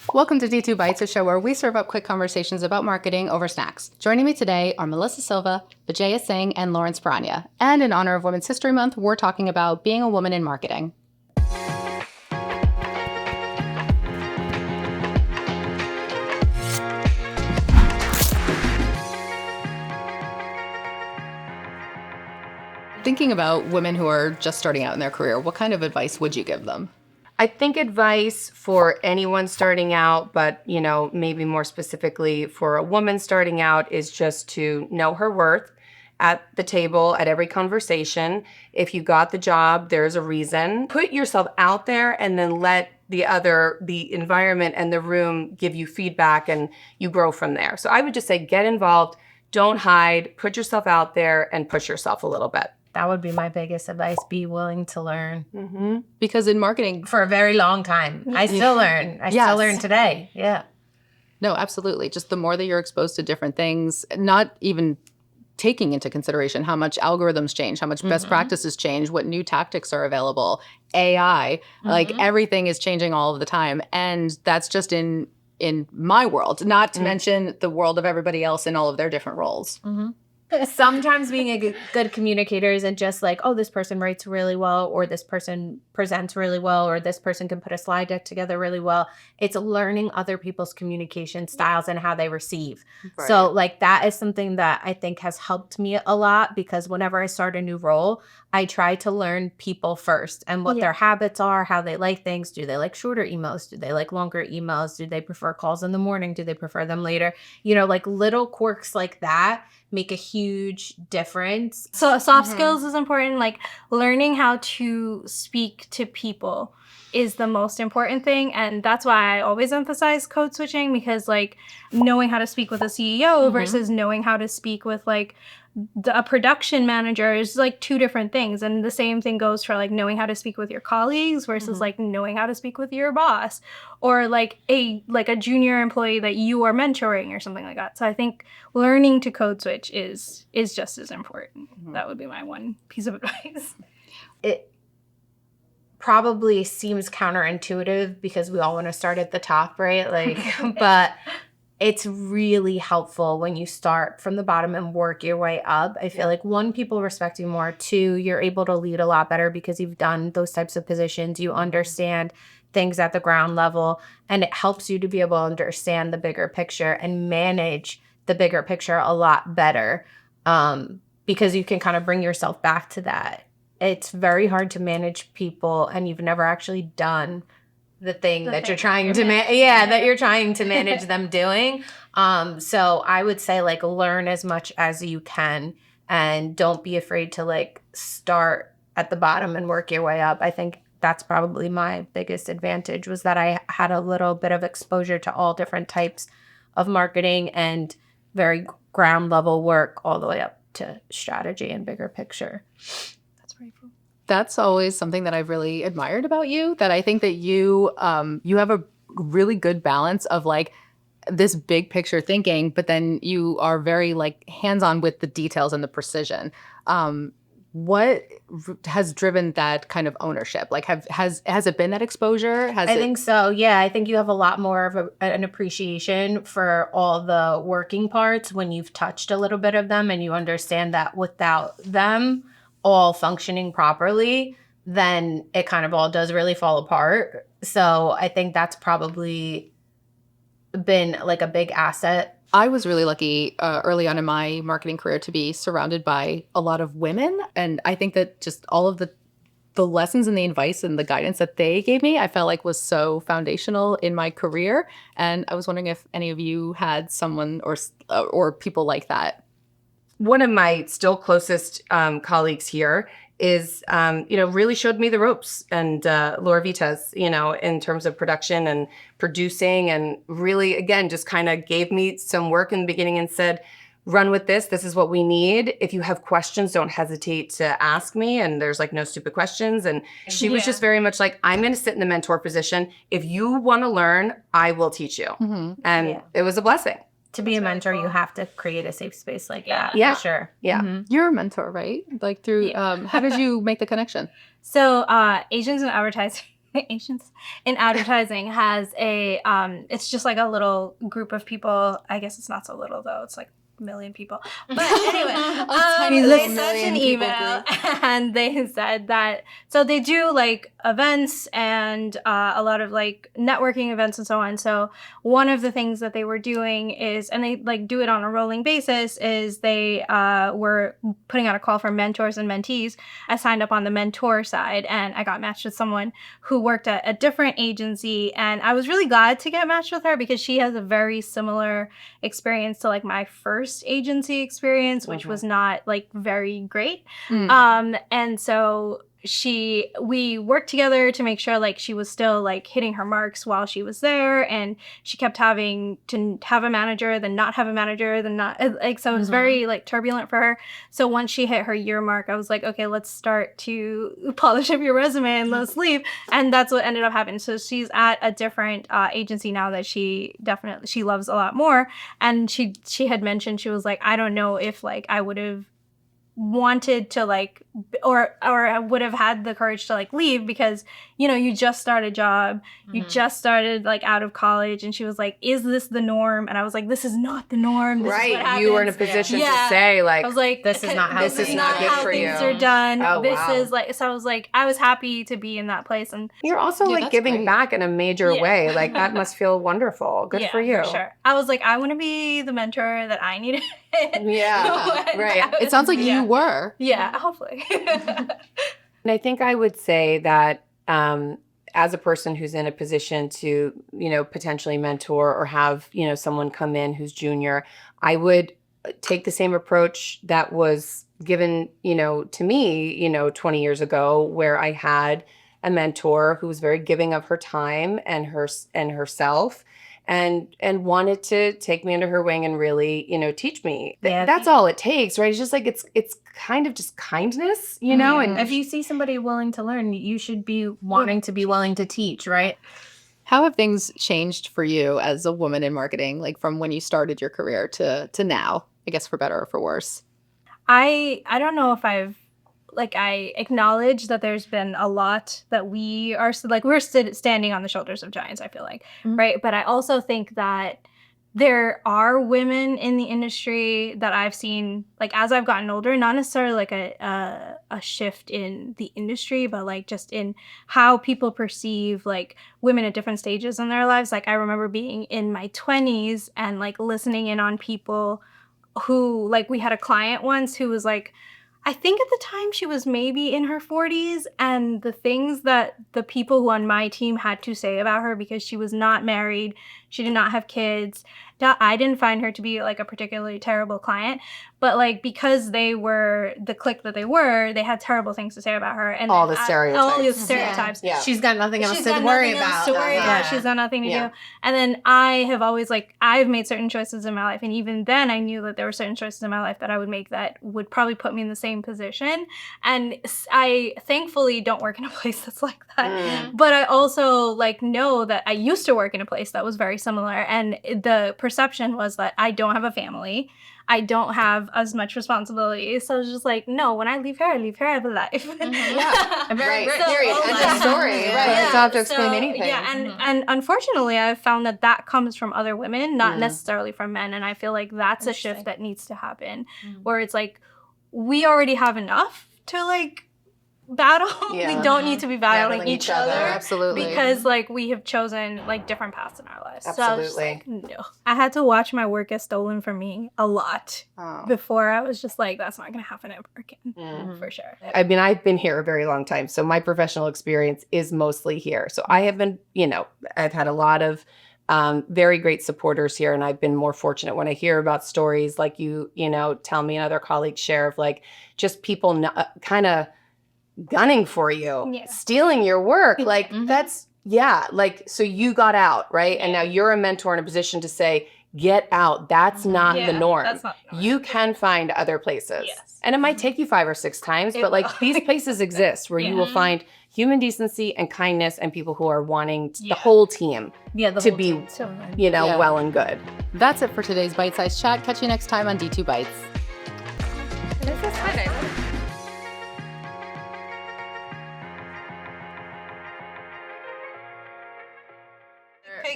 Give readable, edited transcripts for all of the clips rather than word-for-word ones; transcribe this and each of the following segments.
Welcome to D2 Bites, a show where we serve up quick conversations about marketing over snacks. Joining me today are Melissa Silva, Vijaya Singh, and Lawrence Paranya. And in honor of Women's History Month, we're talking about being a woman in marketing. Thinking about women who are just starting out in their career, what kind of advice would you give them? I think advice for anyone starting out, but maybe more specifically for a woman starting out, is just to know her worth at the table, at every conversation. If you got the job, there's a reason. Put yourself out there and then let the environment and the room give you feedback and you grow from there. So I would just say get involved, don't hide, put yourself out there and push yourself a little bit. That would be my biggest advice. Be willing to learn. Mm-hmm. Because in marketing... For a very long time. I still learn. I still learn today. Yeah. No, absolutely. Just the more that you're exposed to different things, not even taking into consideration how much algorithms change, how much best practices change, what new tactics are available, AI, like everything is changing all of the time. And that's just in my world, not to mention the world of everybody else in all of their different roles. Sometimes being a good communicator isn't just like, oh, this person writes really well, or this person presents really well, or this person can put a slide deck together really well. It's learning other people's communication styles and how they receive. Right. So like that is something that I think has helped me a lot, because whenever I start a new role, I try to learn people first and what their habits are, how they like things. Do they like shorter emails? Do they like longer emails? Do they prefer calls in the morning? Do they prefer them later? Like little quirks like that make a huge difference. So soft skills is important. Like learning how to speak to people is the most important thing. And that's why I always emphasize code switching, because like knowing how to speak with a CEO versus knowing how to speak with like a production manager is like two different things. And the same thing goes for like knowing how to speak with your colleagues versus like knowing how to speak with your boss, or like a junior employee that you are mentoring or something like that. So I think learning to code switch is just as important. That would be my one piece of advice. It probably seems counterintuitive because we all want to start at the top, right? Like, but it's really helpful when you start from the bottom and work your way up. I feel like one, people respect you more. Two, you're able to lead a lot better because you've done those types of positions. You understand things at the ground level, and it helps you to be able to understand the bigger picture and manage the bigger picture a lot better, because you can kind of bring yourself back to that. It's very hard to manage people and you've never actually done the thing that you're trying to that you're trying to manage them doing. So I would say like learn as much as you can and don't be afraid to like start at the bottom and work your way up. I think that's probably my biggest advantage, was that I had a little bit of exposure to all different types of marketing and very ground level work all the way up to strategy and bigger picture. That's pretty cool. That's always something that I've really admired about you, that I think that you have a really good balance of like this big picture thinking, but then you are very like hands-on with the details and the precision. What has driven that kind of ownership? Like has it been that exposure? I think so. Yeah, I think you have a lot more of an appreciation for all the working parts when you've touched a little bit of them and you understand that without them all functioning properly, then it kind of all does really fall apart. So I think that's probably been like a big asset. I was really lucky early on in my marketing career to be surrounded by a lot of women. And I think that just all of the lessons and the advice and the guidance that they gave me, I felt like was so foundational in my career. And I was wondering if any of you had someone or people like that. One of my still closest colleagues here is, really showed me the ropes, and Laura Vitas, in terms of production and producing, and really, again, just kind of gave me some work in the beginning and said, run with this. This is what we need. If you have questions, don't hesitate to ask me. And there's like no stupid questions. And she was just very much like, I'm going to sit in the mentor position. If you want to learn, I will teach you. And it was a blessing. To be a mentor, you have to create a safe space like that. Yeah. For sure. Yeah. You're a mentor, right? Like through, how did you make the connection? So agencies and advertising Asians in advertising has a it's just like a little group of people. I guess it's not so little though. It's like a million people. But anyway, tiny they little sent an million people email group. and they said that so they do like events and a lot of like networking events and so on. So one of the things that they were doing is, and they like do it on a rolling basis, is they were putting out a call for mentors and mentees. I signed up on the mentor side and I got matched with someone who worked at a different agency, and I was really glad to get matched with her because she has a very similar experience to like my first agency experience, which was not like very great. And so we worked together to make sure like she was still like hitting her marks while she was there, and she kept having to have a manager, then not have a manager, then not like, so it was very like turbulent for her. So once she hit her year mark, I was like, okay, let's start to polish up your resume and let's leave. And that's what ended up happening. So she's at a different agency now that she loves a lot more. And she had mentioned, she was like, I don't know if like I would have wanted to like or I would have had the courage to like leave because you know you just started a job, you just started like out of college, and she was like, is this the norm? And I was like, this is not the norm. This is what happens. You were in a position to say like, I was like, this is not how this is not good for you. Things are done. Oh, This wow. is like, so I was like, I was happy to be in that place. And you're also like that's giving great. back in a major way. Like that must feel wonderful. Good for you. For sure. I was like, I want to be the mentor that I needed. Yeah, right. It sounds like you were. Yeah, hopefully. And I think I would say that as a person who's in a position to, you know, potentially mentor or have, you know, someone come in who's junior, I would take the same approach that was given, you know, to me, you know, 20 years ago, where I had a mentor who was very giving of her time and herself and wanted to take me under her wing and really, you know, teach me. Yeah. That's all it takes, right? It's just like it's kind of just kindness, you know? And if you see somebody willing to learn, you should be wanting to be willing to teach, right? How have things changed for you as a woman in marketing, like from when you started your career to now, I guess for better or for worse? I don't know if I acknowledge that there's been a lot that we are like we're standing on the shoulders of giants, I feel like, right? But I also think that there are women in the industry that I've seen, like as I've gotten older, not necessarily like a shift in the industry, but like just in how people perceive like women at different stages in their lives. Like I remember being in my 20s and like listening in on people who, like, we had a client once who was like, I think at the time she was maybe in her 40s, and the things that the people who on my team had to say about her, because she was not married, she did not have kids, I didn't find her to be like a particularly terrible client, but like because they were the clique that they had terrible things to say about her, and all the stereotypes. All the stereotypes. Yeah. She's got nothing else She's to got worry nothing else about. to worry about. She's got nothing to do. And then I have always like, I've made certain choices in my life, and even then I knew that there were certain choices in my life that I would make that would probably put me in the same position. And I thankfully don't work in a place that's like that. But I also like know that I used to work in a place that was very similar, and the perception was that I don't have a family. I don't have as much responsibility. So I was just like, no, when I leave here, I have a life. Yeah. I'm very Right. grateful. Period. End of story. Right. Yeah. You don't have to explain anything. Yeah, and unfortunately, I've found that comes from other women, not necessarily from men. And I feel like that's a shift that needs to happen, where it's like, we already have enough to like battle. Yeah. We don't need to be battling each other. Absolutely. Because like we have chosen like different paths in our lives. So I was just Absolutely. like, no. I had to watch my work get stolen from me a lot Oh. before I was just like, that's not going to happen at work for sure. I mean, I've been here a very long time, so my professional experience is mostly here. So I have been, you know, I've had a lot of very great supporters here, and I've been more fortunate when I hear about stories like you know, tell me and other colleagues share of like just people kind of gunning for you, stealing your work. Like that's, like, so you got out, right? And now you're a mentor in a position to say, get out. That's not the norm. That's not the norm. You can find other places. Yes. And it might take you 5 or 6 times, but like these places exist where you will find human decency and kindness and people who are wanting the whole team to be, you know, well and good. That's it for today's bite-sized chat. Catch you next time on D2 Bites. This is fun.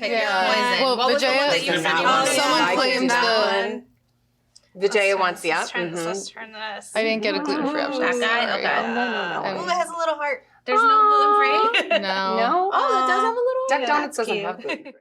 pick Pick your your poison. poison. Well, What was the one Vijaya- that you said you Someone wanted? Someone I claims could do that the- one. Vijaya wants the Let's up. turn this. Mhm. Let's turn this. I didn't get a gluten-free option. That guy? Sorry. Okay. And- Oh, it has a little heart. There's no gluten free? No. No. Oh, that does have a little. Duck Yeah, Donuts that's doesn't cute. have gluten.